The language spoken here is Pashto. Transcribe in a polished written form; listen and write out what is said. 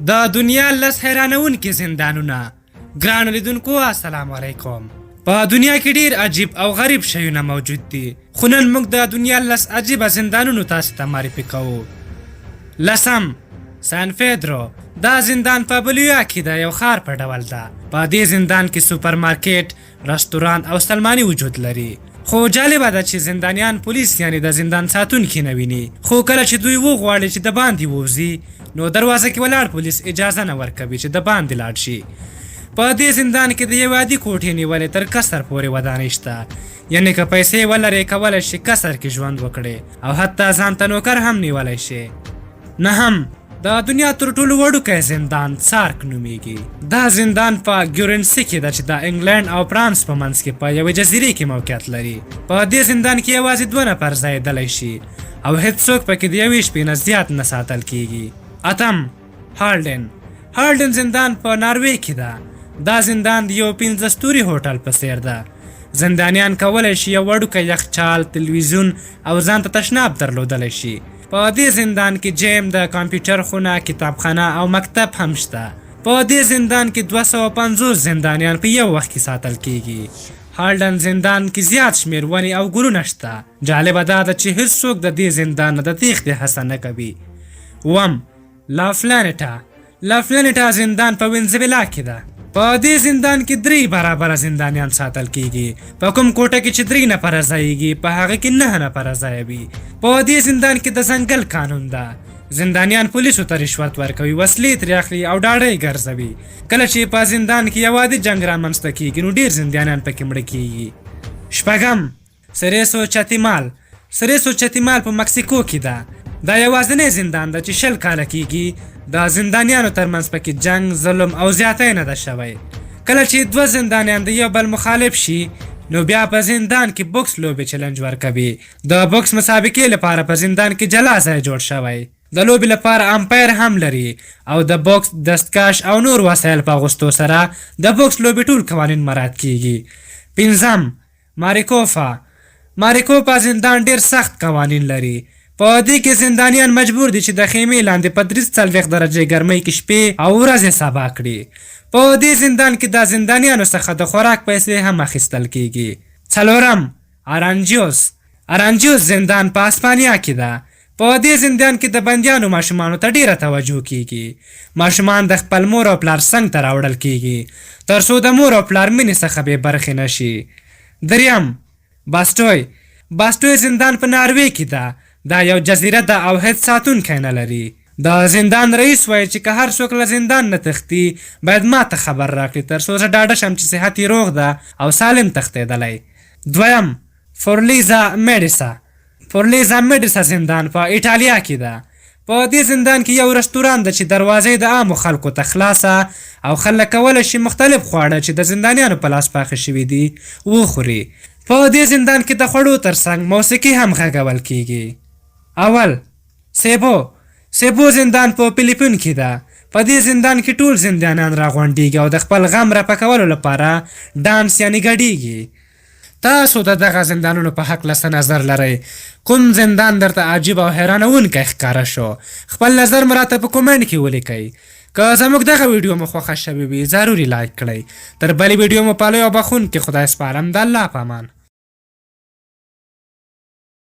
د دنیا لس حیرانونکي زندانونه. ګرانو لیدونکو السلام علیکم. په دنیا کې ډیر عجیب او غریب شیونه موجود دي، خو نن موږ د دنیا لس عجیبه زندانونو تاسو ته معرفي کوو. لسم، سان پیدرو. دا زندان په بولیویا کې د یو ښار په ډول ده. په دې زندان کې سوپر مارکیټ، رستوران او سلماني وجود لري. خو جالبه ده چې زندانیان پولیس یعنی د زندان ساتونکي نه ویني، خو کله چې دوی وغواړي چې د باندې ووځي نو دروازه کې ولاړ پولیس اجازه نه ورکوي چې د باندې لاړ شي. په دې زندان کې د یو عادي کوټې نیولې تر قصر پورې ودانۍ شته، یعنې که پیسې ولرې کولی شي قصر کې ژوند وکړې او حتی ځان ته نوکر هم نیولی شي. نهم، د دنیا تر ټولو وړوکی زندان سارک نومیږي. دا زندان په ګورنسي کې ده چې د انګلند او فرانس په منځ کې په یوې جزیرې کې موقعیت لري. په دې زندان کې یوازې 2 نفر ځایېدلی شي او هیڅوک پکې د 1 شپې نه زیات نه ساتل کیږي. اتم، هالډن زندان په ناروې کې ده. دا زندان د یو 15 ستوري هوټل په څیر ده. زندانیان کولی شي یو وړوکی یخچال، تلویزیون او ځان ته تشناب درلودلی شي. په دې زندان کې جیم، د کمپیوټر خونه، کتابخانه او مکتب هم شته. په دې زندان کې 250 زندانیان په یو وخت کې ساتل کیږي. هالډن زندان کې زیات شمیر ونې او ګلونه شته. جالبه دا ده چې هیڅوک د دې زندان نه د تیښتې هڅه نه کوي. اووم، لافلانټا زندان په وینزویلا کې ده. په دې زندان کې 3 برابره زندانیان ساتل کیږي. په کوم کوټه کې چې 3 نفره ځایږي په هغه کې 9 نفره ځای وي. په دې زندان کې د ځنګل قانون ده. زندانیان پولیسو ته رشوت ورکوي، وسلې ترې اخلي او ډاډۍ ګرځوي. کله چې په زندان کې یو عادي جنګ رامنځته کیږي نو ډیر زندانیان پکې مړه کیږي. شپږم، سریسو چتیمال په مکسیکو کې ده. دا یوازینی زندان ده چې 20 کاله کیږي د زندانیانو ترمنځ پکې جنگ، ظلم او زیاتی نه ده شوی. کله چې 2 زندانیان د یو بل مخالف شي نو بیا په زندان کې بوکس لوبې چلنج ورکوي. د بوکس مسابقې لپاره په زندان کې جلا ځای جوړ شوی. د لوبې لپاره امپایر هم لري او د بوکس، دستکش او نور وسایل په اغوستو سره د بوکس لوبې ټول قوانین مراعات کیږي. پنځم، ماریکوپا زندان ډیر سخت قوانین لري. په دې کې زندانیان مجبور دي چې د خیمې لاندې په 43 درجې ګرمۍ کې شپې او ورځې سبا کړي. په دې زندان کې د زندانیانو څخه د خوراک پیسې هم اخیستل کیږي. څلورم، ارانجیوس زندان په اسپانیا کې ده. په دې زندان کې د بندیانو ماشومانو ته ډیره توجه کیږي. ماشومان د خپل مور او پلار څنګ ته راوړل کیږي تر څو د مور او پلار مینې څخه بې برخې نشي. دریم، باستوی زندان په ناروې کې ده. دا یو جزیره ده او هیڅ ساتونکی نه لري. د زندان رئیس وایي چې که هر څوک له زندان نه تښتي باید ما ته خبر راکړي تر څو زه ډاډه شم چې صحت یې روغ ده او سالم تښتېدلی. دویم، فورلیزا میډیسا زندان په ایټالیا کې ده. په دې زندان کې یو رستوران ده چې دروازې د عامو خلکو ته خلاصه او خلک کولی شي مختلف خواړه چې د زندانیانو په لاس پاخه شوي دي وخوري. په دې زندان کې د خوړو ترڅنګ موسیقي هم غږول کیږي. اول، سیبو زندان په فلیپین کې ده. په دې زندان کې ټول زندانیان راغونډیږي او د خپل غم رفع کولو لپاره ډانس یعنی ګډیږي. تاسو د دغه زندانونو په هکله څه نظر لرئ؟ کوم زندان درته عجیب او حیرانونکی ښکاره شو؟ خپل نظر مو راته په کومنټ کې ولیکئ. که زموږ دغه ویډیو مو خوښه شوې وي ضروري لایک کړئ. تر بلې ویډیو مو پالئ او بخونکي خدای سپارم. د الله په امان.